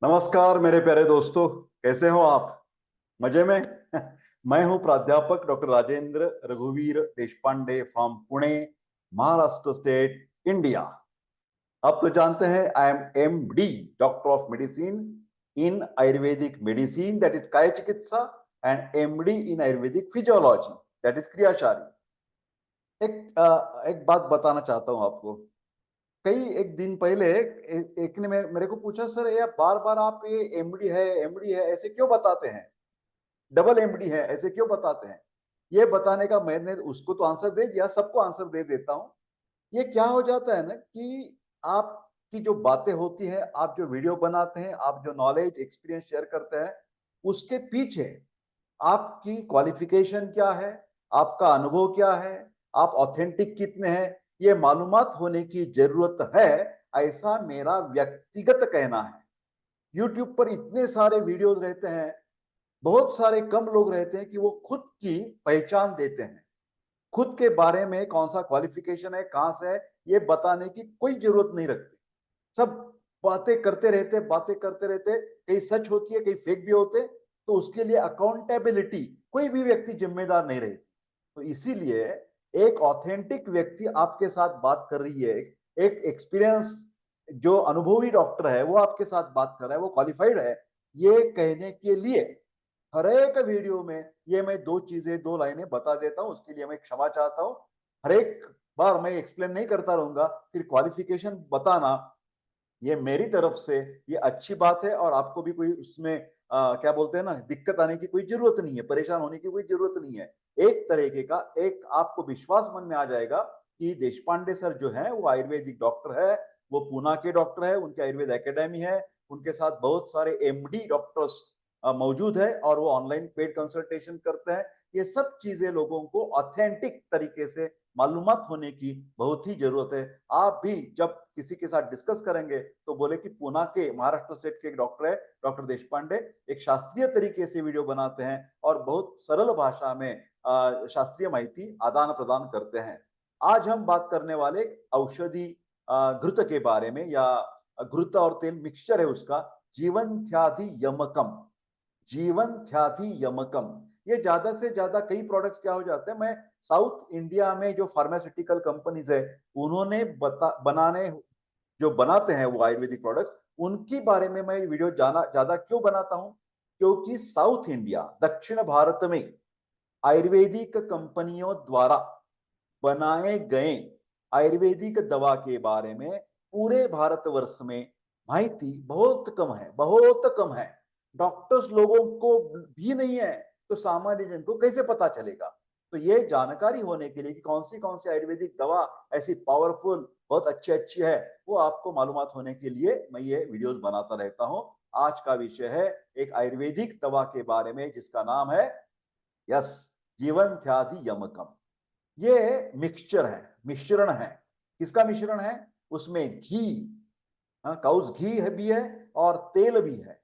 नमस्कार मेरे प्यारे दोस्तों, कैसे हो आप? मजे में? मैं हूं प्राध्यापक डॉक्टर राजेंद्र रघुवीर Deshpande from Pune, Maharashtra state, India. आप तो जानते हैं I am MD, doctor of medicine in ayurvedic medicine, that is काय चिकित्सा, and MD in ayurvedic physiology, that is क्रियाशारी। एक बात बताना चाहता हूं आपको। कई एक दिन पहले एक ने मेरे को पूछा, सर ये बार बार आप ये MD है ऐसे क्यों बताते हैं? डबल MD है ऐसे क्यों बताते हैं? ये बताने का मैंने उसको तो आंसर दे दिया, सबको आंसर दे देता हूं। ये क्या हो जाता है ना कि आपकी जो बातें होती हैं, आप जो वीडियो बनाते हैं, आप जो नॉलेज एक्सपीरियंस शेयर करते हैं, उसके पीछे आपकी क्वालिफिकेशन क्या है, आपका अनुभव क्या है, आप ऑथेंटिक कितने हैं, ये मालूमात होने की जरूरत है, ऐसा मेरा व्यक्तिगत कहना है। यूट्यूब पर इतने सारे वीडियोस रहते हैं, बहुत सारे कम लोग रहते हैं कि वो खुद की पहचान देते हैं, खुद के बारे में कौन सा क्वालिफिकेशन है, कहां से है, ये बताने की कोई जरूरत नहीं रखते। सब बातें करते रहते, कई सच होती है, कई फेक भी होते, तो उसके लिए अकाउंटेबिलिटी कोई भी व्यक्ति जिम्मेदार नहीं रहती। तो इसीलिए एक ऑथेंटिक व्यक्ति आपके साथ बात कर रही है, एक एक्सपीरियंस जो अनुभवी डॉक्टर है वो आपके साथ बात कर रहा है, वो क्वालिफाइड है, ये कहने के लिए हर एक वीडियो में ये मैं दो चीजें, दो लाइनें बता देता हूं, उसके लिए मैं क्षमा चाहता हूं। हर एक बार मैं एक्सप्लेन नहीं करता रहूंगा, फिर क्वालिफिकेशन बताना ये मेरी तरफ से ये अच्छी बात है, और आपको भी कोई उसमें क्या बोलते हैं ना, दिक्कत आने की कोई जरूरत नहीं है, परेशान होने की कोई जरूरत नहीं है। एक तरीके का एक आपको विश्वास मन में आ जाएगा कि देशपांडे सर जो है वो आयुर्वेदिक डॉक्टर है, वो पूना के डॉक्टर है, उनकी आयुर्वेद एकेडमी है, उनके साथ बहुत सारे MD डॉक्टर्स मौजूद है, और वो ऑनलाइन पेड कंसल्टेशन करते हैं। ये सब चीजें लोगों को ऑथेंटिक तरीके से मालूमात होने की बहुत ही जरूरत है। आप भी जब किसी के साथ डिस्कस करेंगे तो बोले कि पूना के, महाराष्ट्र स्टेट के एक डॉक्टर है, डॉक्टर देशपांडे, एक शास्त्रीय तरीके से वीडियो बनाते हैं और बहुत सरल भाषा में शास्त्रीय माहिती आदान प्रदान करते हैं। आज हम बात करने वाले औषधि घृत के बारे में, या घृत और तेल मिक्सचर है उसका, जीवनथ्याधि यमकम। जीवनथ्याधि यमकम, ये ज्यादा से ज्यादा कई प्रोडक्ट्स क्या हो जाते हैं, मैं साउथ इंडिया में जो फार्मास्यूटिकल कंपनीज है उन्होंने बनाने, जो बनाते हैं वो आयुर्वेदिक प्रोडक्ट्स, उनके बारे में मैं वीडियो जाना ज्यादा क्यों बनाता हूं, क्योंकि साउथ इंडिया, दक्षिण भारत में आयुर्वेदिक कंपनियों द्वारा बनाए गए आयुर्वेदिक दवा के बारे में पूरे भारतवर्ष में माहिती बहुत कम है, बहुत कम है। डॉक्टर्स लोगों को भी नहीं है, तो सामान्य जन को कैसे पता चलेगा? तो ये जानकारी होने के लिए कि कौन सी आयुर्वेदिक दवा ऐसी पावरफुल, बहुत अच्छी अच्छी है, वो आपको मालूमात होने के लिए मैं ये वीडियोस बनाता रहता हूं। आज का विषय है एक आयुर्वेदिक दवा के बारे में जिसका नाम है, यस, जीवनथ्याधि यमकम। ये मिक्सचर है, मिश्रण है। किसका मिश्रण है? उसमें घी, काउस घी है भी है, और तेल भी है।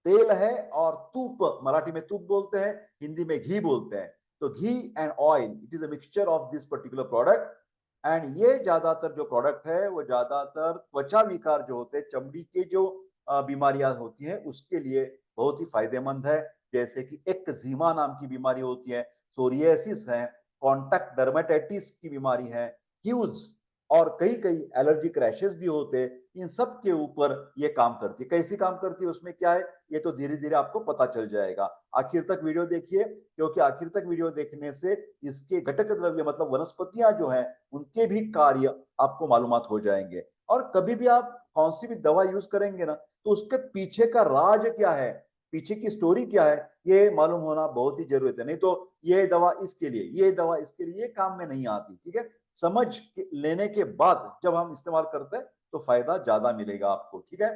तेल है और तूप, मराठी में तूप बोलते हैं, हिंदी में घी बोलते हैं। तो ghee and oil, it is a mixture of this particular product. And ये ज्यादातर जो प्रोडक्ट है वो ज्यादातर त्वचा विकार जो होते हैं, चमड़ी के जो बीमारियां होती हैं उसके लिए बहुत ही फायदेमंद है। जैसे कि एक्जिमा नाम की बीमारी होती है, सोरियासिस है, कॉन्टैक्ट डर्मेटाइटिस की बीमारी है, ह्यूज, और कई कई एलर्जिक रैशेस भी होते हैं। इन सब के ऊपर ये काम करती है। कैसी काम करती है, उसमें क्या है, ये तो धीरे धीरे आपको पता चल जाएगा। आखिर तक वीडियो देखिए, क्योंकि आखिर तक वीडियो देखने से इसके घटक द्रव्य, मतलब वनस्पतियां जो हैं, उनके भी कार्य आपको मालूमात हो जाएंगे। और कभी भी आप कौन सी भी दवा यूज करेंगे ना, तो उसके पीछे का राज क्या है, पीछे की स्टोरी क्या है, ये मालूम होना बहुत ही जरूरत है। नहीं तो ये दवा इसके लिए, ये दवा इसके लिए, ये काम में नहीं आती। ठीक है, समझ लेने के बाद जब हम इस्तेमाल करते हैं तो फायदा ज्यादा मिलेगा आपको। ठीक है,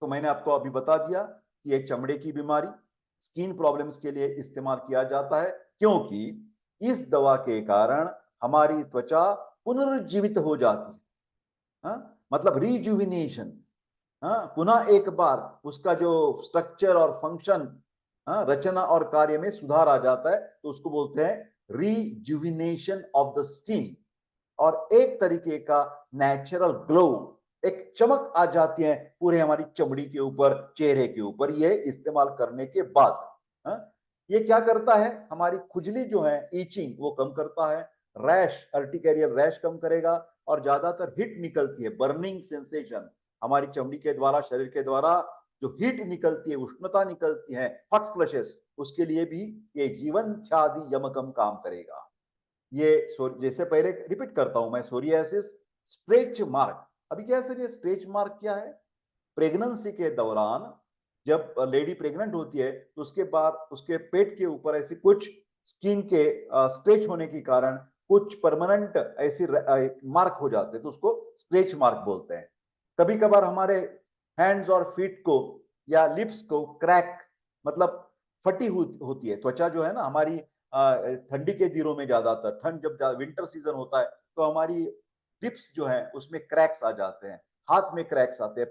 तो मैंने आपको अभी बता दिया कि एक चमड़े की बीमारी, स्किन प्रॉब्लम्स के लिए इस्तेमाल किया जाता है, क्योंकि इस दवा के कारण हमारी त्वचा पुनर्जीवित हो जाती है। मतलब रिजुविनेशन, पुनः एक बार उसका जो स्ट्रक्चर और फंक्शन, रचना और कार्य में सुधार आ जाता है, तो उसको बोलते हैं रिजुविनेशन ऑफ द स्किन। और एक तरीके का नेचुरल ग्लो, एक चमक आ जाती है पूरे हमारी चमड़ी के ऊपर, चेहरे के ऊपर, ये इस्तेमाल करने के बाद। हाँ? ये क्या करता है, हमारी खुजली जो है, ईचिंग, वो कम करता है, रैश, अर्टिकेरियल रैश कम करेगा, और ज्यादातर हीट निकलती है, बर्निंग सेंसेशन, हमारी चमड़ी के द्वारा, शरीर के द्वारा जो हीट निकलती है, उष्णता निकलती है, हॉट फ्लशेस, उसके लिए भी ये जीवनत्यादि यमकम काम करेगा। ये जैसे पहले रिपीट करता हूं मैं, सोरियासिस, स्ट्रेच मार्क। अभी क्या है सर, ये स्ट्रेच मार्क क्या है? प्रेगनेंसी के दौरान जब लेडी प्रेग्नेंट होती है तो उसके बाद उसके पेट के ऊपर ऐसी कुछ स्किन के स्ट्रेच होने के कारण कुछ परमानेंट ऐसी मार्क हो जाते हैं, तो उसको स्ट्रेच मार्क बोलते हैं। कभी कभार हमारे हैंड्स और फीट को या लिप्स को क्रैक, मतलब फटी होती है त्वचा जो है ना हमारी, ठंडी के दिनों में, ज्यादातर ठंड जब विंटर सीजन होता है तो हमारी लिप्स जो है उसमें क्रैक्स आ जाते हैं, हाथ में क्रैक्स आते हैं,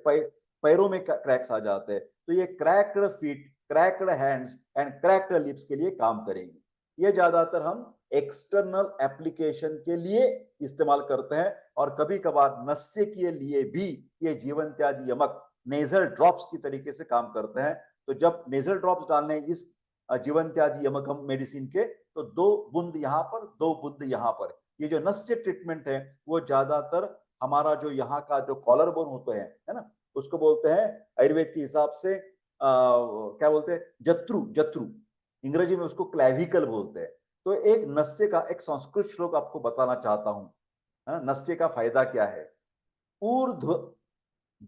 पैरों में क्रैक्स आ जाते हैं। तो ये cracked feet, cracked hands and cracked lips के लिए काम करेंगे। ये ज्यादातर हम एक्सटर्नल एप्लीकेशन के लिए इस्तेमाल करते हैं, और कभी कभार नस्य के लिए भी ये जीवनत्यादि यमक नेजल ड्रॉप्स की तरीके से काम करते हैं। तो जब नेजल ड्रॉप्स डालने इस जीवनत्यादि यमकम मेडिसिन के, तो 2 बूंद यहाँ पर, 2 बूंद यहाँ पर, ये जो नस्य ट्रीटमेंट है वो ज्यादातर हमारा जो यहाँ का जो कॉलर बोन होते हैं, है ना, उसको बोलते हैं आयुर्वेद के हिसाब से क्या बोलते हैं, जत्रु, जत्रु, अंग्रेजी में उसको क्लैविकल बोलते हैं। तो एक नस्य का एक संस्कृत श्लोक आपको बताना चाहता हूं। नस्य का फायदा क्या है? ऊर्ध्व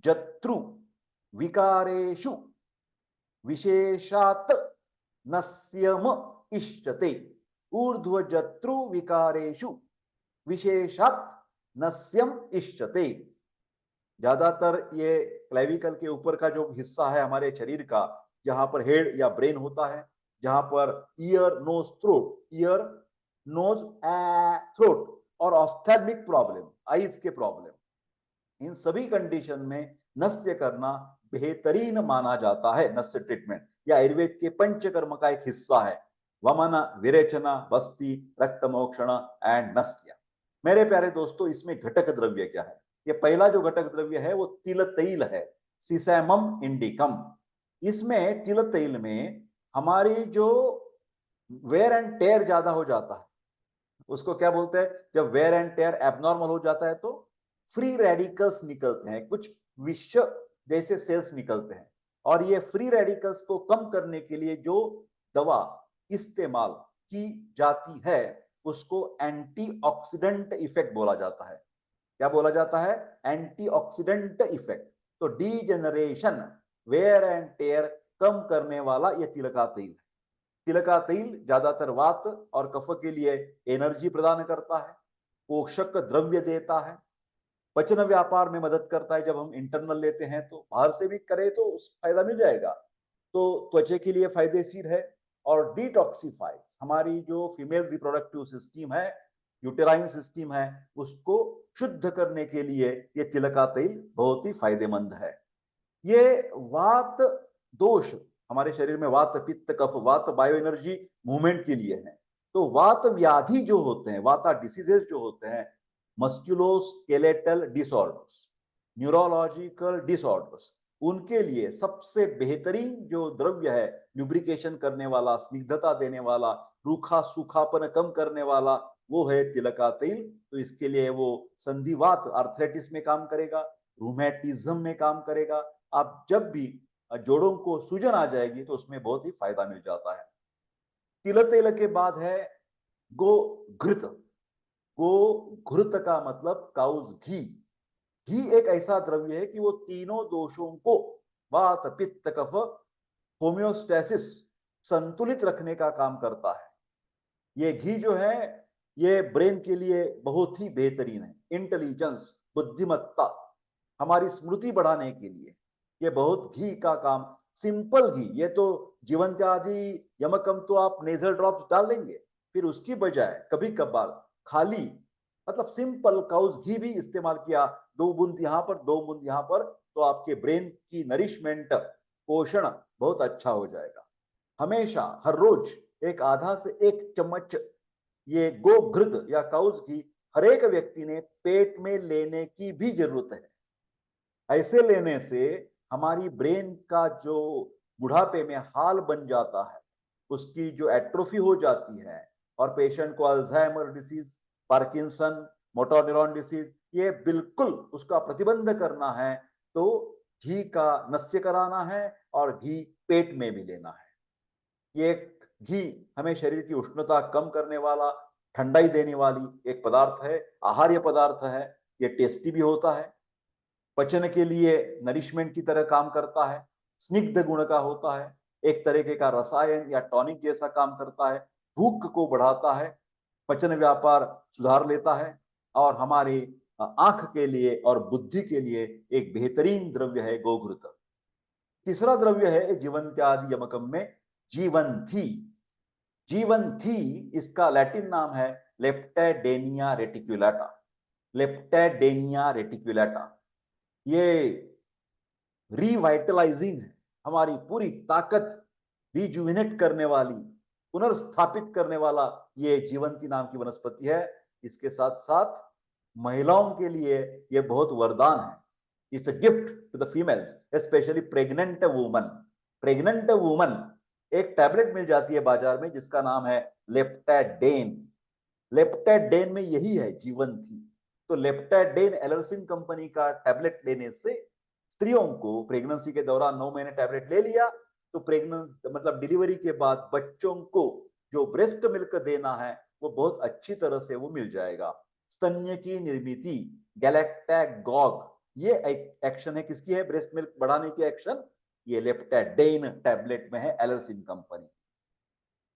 जत्रु विकारेषु विशेषात नस्यम इष्यते। ऊर्ध्व जत्रु विकारेषु विशेषात नस्यम इष्यते। ज्यादातर ये क्लेविकल के ऊपर का जो हिस्सा है हमारे शरीर का, जहां पर हेड या ब्रेन होता है, जहां पर ear, nose, throat, ear, nose, throat, और ऑफ्थेल्मिक प्रॉब्लम, आईज के प्रॉब्लम, इन सभी कंडीशन में नस्य करना बेहतरीन माना जाता है। नस्य ट्रीटमेंट यह आयुर्वेद के पंचकर्म का एक हिस्सा है। वमन, विरेचना, बस्ती, रक्तमोक्षण एंड नस्य। मेरे प्यारे दोस्तों, इसमें घटक द्रव्य क्या है? ये पहला जो घटक द्रव्य है वो तिल तैल है, सीसैमम इंडिकम। इसमें तिल तैल में हमारी जो वेयर एंड टेयर ज्यादा हो जाता है, उसको क्या बोलते हैं, जब वेयर एंड टेयर एबनॉर्मल हो जाता है तो फ्री रेडिकल्स निकलते हैं, कुछ विष जैसे सेल्स निकलते हैं, और ये फ्री रेडिकल्स को कम करने के लिए जो दवा इस्तेमाल की जाती है उसको एंटीऑक्सीडेंट इफेक्ट बोला जाता है। क्या बोला जाता है? Antioxidant effect. तो डीजेनरेशन, वेयर एंड टेयर कम करने वाला यह तिल का तेल है। तिल का तेल ज्यादातर वात और कफ के लिए एनर्जी प्रदान करता है, पोषक द्रव्य देता है, पचन व्यापार में मदद करता है। जब हम इंटरनल लेते हैं तो बाहर से भी करें तो फायदा मिल जाएगा, तो त्वचा के लिए फायदेशीर है। और डिटॉक्सिफाइज, हमारी जो फीमेल रिप्रोडक्टिव सिस्टम है, यूटेराइन सिस्टम है, उसको शुद्ध करने के लिए ये तिल का तेल बहुत ही फायदेमंद है। ये वात दोष, हमारे शरीर में वात, पित्त, कफ, वात बायो एनर्जी मूवमेंट के लिए है। तो वात व्याधि जो होते हैं, वाता डिसीजेस जो होते हैं, मस्कुलोस्केलेटल डिसऑर्डर्स, न्यूरोलॉजिकल डिसऑर्डर्स, उनके लिए सबसे बेहतरीन जो द्रव्य है, ल्यूब्रिकेशन करने वाला, स्निग्धता देने वाला, रूखा सूखापन कम करने वाला, वो है तिल का तेल। तो इसके लिए वो संधिवात, आर्थराइटिस में काम करेगा, रूमेटिज्म में काम करेगा। आप जब भी जोड़ों को सूजन आ जाएगी तो उसमें बहुत ही फायदा मिल जाता है। तिल तेल के बाद है गोघृत। गोघृत का मतलब काउज घी। घी एक ऐसा द्रव्य है कि वो तीनों दोषों को, वात, पित्त, कफ, होम्योस्टेसिस, संतुलित रखने का काम करता है। ये घी जो है ये ब्रेन के लिए बहुत ही बेहतरीन है, इंटेलिजेंस, बुद्धिमत्ता, हमारी स्मृति बढ़ाने के लिए ये बहुत घी का काम। सिंपल घी, ये तो जीवनत्यादि यमकम तो आप नेजल ड्रॉप्स डाल लेंगे, फिर उसकी बजाय कभी कभार खाली, मतलब सिंपल काउस घी भी इस्तेमाल किया, 2 बूंद यहाँ पर, 2 बूंद यहाँ पर, तो आपके ब्रेन की नरिशमेंट, पोषण बहुत अच्छा हो जाएगा। हमेशा हर रोज एक आधा से 1 चम्मच ये गोघृत या काउस घी हर एक व्यक्ति ने पेट में लेने की भी जरूरत है। ऐसे लेने से हमारी ब्रेन का जो बुढ़ापे में हाल बन जाता है, उसकी जो एट्रोफी हो जाती है, और पेशेंट को Alzheimer disease, Parkinson, motor neuron disease, ये बिल्कुल उसका प्रतिबंध करना है तो घी का नस्य कराना है और घी पेट में भी लेना है। ये घी हमें शरीर की उष्णता कम करने वाला, ठंडाई देने वाली एक पदार्थ है, आहार्य पदार्थ है। ये टेस्टी भी होता है, पचन के लिए नरिशमेंट की तरह काम करता है, स्निग्ध गुण का होता है, एक तरीके का रसायन या टॉनिक जैसा काम करता है, भूख को बढ़ाता है, पचन व्यापार सुधार लेता है, और हमारी आंख के लिए और बुद्धि के लिए एक बेहतरीन द्रव्य है गोघृत। तीसरा द्रव्य है जीवंत्यादि यमकम में जीवंथी। जीवंथी इसका लैटिन नाम है लेप्टेडेनिया रेटिकुलेटा। लेप्टेडेनिया रेटिकुलेटा ये रिवाइटलाइजिंग है, हमारी पूरी ताकत रिजुविनेट करने वाली, पुनर्स्थापित करने वाला ये जीवंती नाम की वनस्पति है। इसके साथ साथ महिलाओं के लिए ये बहुत वरदान है। It's a gift to the females, specially pregnant woman. Pregnant woman, एक टैबलेट मिल जाती है बाजार में जिसका नाम है लेप्टाडेन। लेप्टाडेन में यही है जीवंती। तो लेप्टाडेन एलर्सिन कंपनी का टैबलेट लेने से स्त्रियों को प्रेगनेंसी के दौरान 9 महीने टैबलेट ले लिया तो प्रेगनेंस मतलब डिलीवरी के बाद बच्चों को जो ब्रेस्ट मिल्क देना है वो बहुत अच्छी तरह से वो मिल जाएगा। स्तन्य की निर्मित गैलेक्टागॉग, ये एक्शन है किसकी है, ब्रेस्ट मिल्क बढ़ाने की एक्शन, ये लेप्टाडेन टैबलेट में है एलर्सिन कंपनी।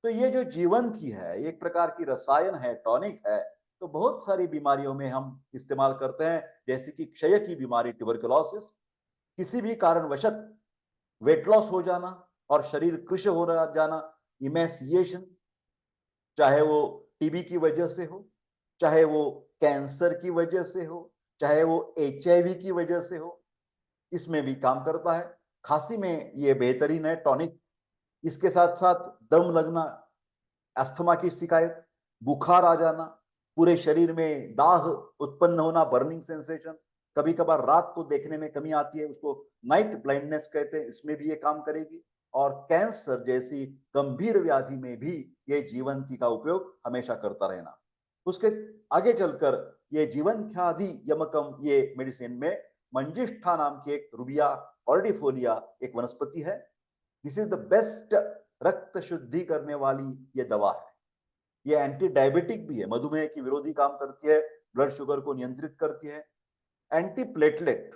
तो ये जो जीवंती है एक प्रकार की रसायन है, टॉनिक है, तो बहुत सारी बीमारियों में हम इस्तेमाल करते हैं, जैसे कि क्षय की बीमारी, ट्यूबरकुलोसिस, किसी भी कारणवशत वेट लॉस हो जाना और शरीर कृश हो जाना, इमेसिएशन, चाहे वो टीबी की वजह से हो, चाहे वो कैंसर की वजह से हो, चाहे वो एचआईवी की वजह से हो, इसमें भी काम करता है। खांसी में ये बेहतरीन है टॉनिक। इसके साथ साथ दम लगना, अस्थमा की शिकायत, बुखार आ जाना, पूरे शरीर में दाह उत्पन्न होना, बर्निंग सेंसेशन, कभी कभार रात को देखने में कमी आती है, उसको नाइट ब्लाइंडनेस कहते हैं, इसमें भी ये काम करेगी। और कैंसर जैसी गंभीर व्याधि में भी ये जीवंती का उपयोग हमेशा करता रहना। उसके आगे चलकर ये जीवंत्यादि यमकम, ये मेडिसिन में मंजिष्ठा नाम की एक रुबिया कॉर्डिफोलिया एक वनस्पति है। दिस इज द बेस्ट रक्त शुद्धि करने वाली ये दवा है। ये एंटी डायबिटिक भी है, मधुमेह की विरोधी काम करती है, ब्लड शुगर को नियंत्रित करती है। एंटी प्लेटलेट,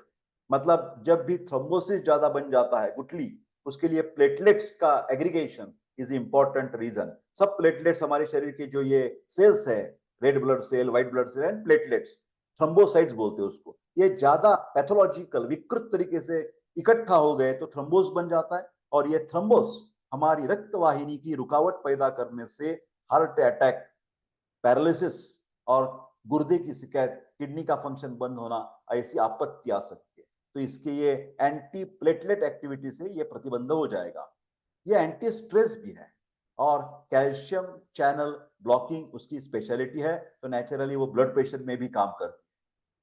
मतलब जब भी थ्रोम्बोसिस ज्यादा बन जाता है गुठली, उसके लिए प्लेटलेट्स का एग्रीगेशन इज इंपॉर्टेंट रीजन। सब प्लेटलेट्स हमारे शरीर के जो ये सेल्स है, red blood cell, white blood cell and platelets, thrombocytes बोलते हैं उसको, ये ज्यादा पैथोलॉजिकल विकृत तरीके से इकट्ठा हो गए तो थ्रोम्बोस बन जाता है, और ये थ्रोम्बोस हमारी रक्त वाहिनी की रुकावट पैदा करने से हार्ट अटैक, पैरालिसिस और गुर्दे की शिकायत, किडनी का फंक्शन बंद होना, ऐसी आपत्ति आ सकती है। तो इसके ये एंटी प्लेटलेट एक्टिविटी से ये प्रतिबंध हो जाएगा। ये एंटी स्ट्रेस भी है, और कैल्शियम चैनल ब्लॉकिंग उसकी स्पेशलिटी है, तो नेचुरली वो ब्लड प्रेशर में भी काम करती है।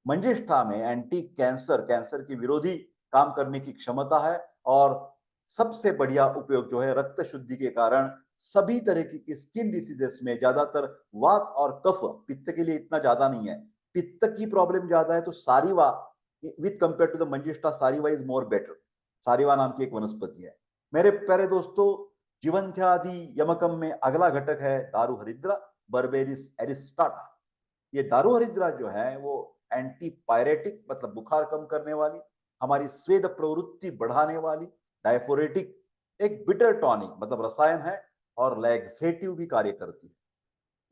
मंजिष्ठा में एंटी कैंसर, कैंसर की विरोधी काम करने की क्षमता है, और सबसे बढ़िया उपयोग जो है रक्त शुद्धि के कारण सभी तरह की स्किन डिसीजेस में, ज्यादातर वात और कफ, पित्त के लिए इतना ज्यादा नहीं है, पित्त की प्रॉब्लम ज्यादा है तो sariva with compare to the manjishtha, sariva is more better. सारीवा नाम की एक वनस्पति है। मेरे प्यारे दोस्तों, जीवंत्यादि यमकम में अगला घटक है दारू हरिद्रा, बर्बेरिस एरिस्टाटा। ये दारू हरिद्रा जो है वो एंटी पायरेटिक, मतलब बुखार कम करने वाली, हमारी स्वेद प्रवृत्ति बढ़ाने वाली, डायफोरेटिक, एक बिटर टॉनिक मतलब रसायन है, और लैक्सेटिव भी कार्य करती है।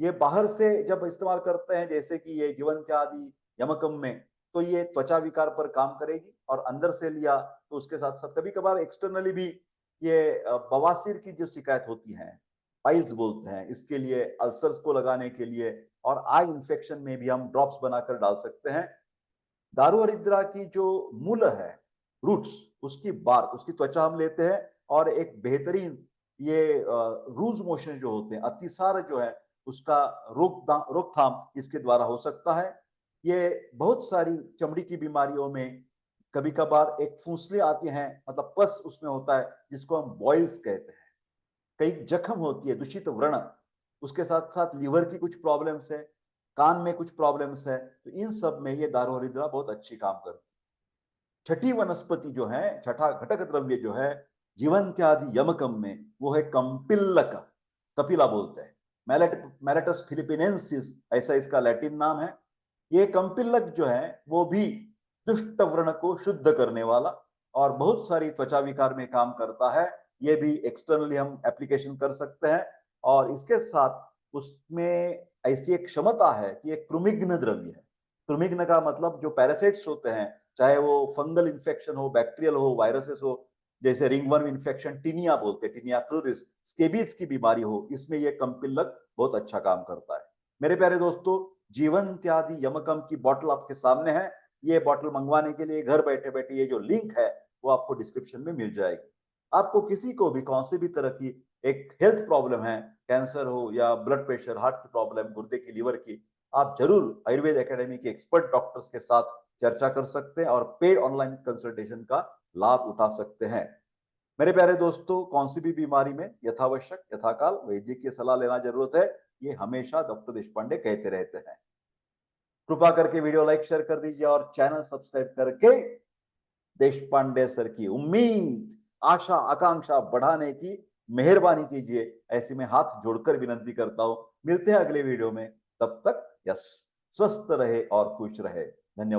ये बाहर से जब इस्तेमाल करते हैं, जैसे कि ये जीवंत्यादि यमकम में, तो ये त्वचा विकार पर काम करेगी, और अंदर से लिया तो उसके साथ साथ कभी कभार एक्सटर्नली भी ये बवासीर की जो शिकायत होती है, पाइल्स बोलते हैं, इसके लिए, अल्सर्स को लगाने के लिए, और आई इंफेक्शन में भी हम ड्रॉप्स बनाकर डाल सकते हैं। दारू हरिद्रा की जो मूल है, रूट्स, उसकी बार्क, उसकी त्वचा हम लेते हैं, और एक बेहतरीन ये रूज मोशन जो होते हैं, अतिसार जो है, उसका रोकथाम इसके द्वारा हो सकता है। ये बहुत सारी चमड़ी की बीमारियों में कभी कभार एक फूंसले आती हैं, मतलब पस उसमें होता है जिसको हम बॉइल्स कहते हैं, कई जख्म होती है, दूषित व्रण, उसके साथ साथ लीवर की कुछ प्रॉब्लम्स है, कान में कुछ प्रॉब्लम्स है, तो इन सब में ये दारू हरिद्रा बहुत अच्छी काम करती है। छठी वनस्पति जो है, छठा घटक द्रव्य जो है जीवंत्यादि यमकम में, वो है कंपिल्लक, कपिला बोलते हैं, मैलेटस फिलिपिनेंसिस ऐसा इसका लैटिन नाम है। ये कंपिल्लक जो है वो भी दुष्ट व्रण को शुद्ध करने वाला और बहुत सारी त्वचा विकार में काम करता है। ये भी एक्सटर्नली हम एप्लीकेशन कर सकते हैं। और इसके साथ उसमें ऐसी एक क्षमता है कि एक कृमिघ्न द्रव्य है। कृमिघ्न का मतलब जो पैरासाइट्स होते हैं, चाहे वो फंगल इन्फेक्शन हो, बैक्टीरियल हो, वायरसेस हो, जैसे रिंगवर्म इन्फेक्शन, टीनिया बोलते हैं, टीनिया क्रूरिस, स्केबीज की बीमारी हो, इसमें यह कंपिल्लक बहुत अच्छा काम करता है। मेरे प्यारे दोस्तों, जीवंत्यादि यमकम की बॉटल आपके सामने है। ये बॉटल मंगवाने के लिए घर बैठे बैठे ये जो लिंक है वो आपको डिस्क्रिप्शन में मिल जाएगी। आपको किसी को भी कौन सी भी तरह की एक हेल्थ प्रॉब्लम है, कैंसर हो या ब्लड प्रेशर, हार्ट की प्रॉब्लम, गुर्दे की, लीवर की, आप जरूर आयुर्वेद एकेडमी के एक्सपर्ट डॉक्टर्स के साथ चर्चा कर सकते हैं और पेड ऑनलाइन कंसल्टेशन का लाभ उठा सकते हैं। मेरे प्यारे दोस्तों, कौन सी भी बीमारी में यथावश्यक यथाकाल वैद्य की सलाह लेना जरूरत है, ये हमेशा डॉक्टर देशपांडे कहते रहते हैं। कृपा करके वीडियो लाइक शेयर कर दीजिए और चैनल सब्सक्राइब करके देशपांडे सर की उम्मीद, आशा, आकांक्षा बढ़ाने की मेहरबानी कीजिए, ऐसी में हाथ जोड़कर विनंती करता हूं। मिलते हैं अगले वीडियो में, तब तक यस, स्वस्थ रहे और खुश रहे। धन्यवाद।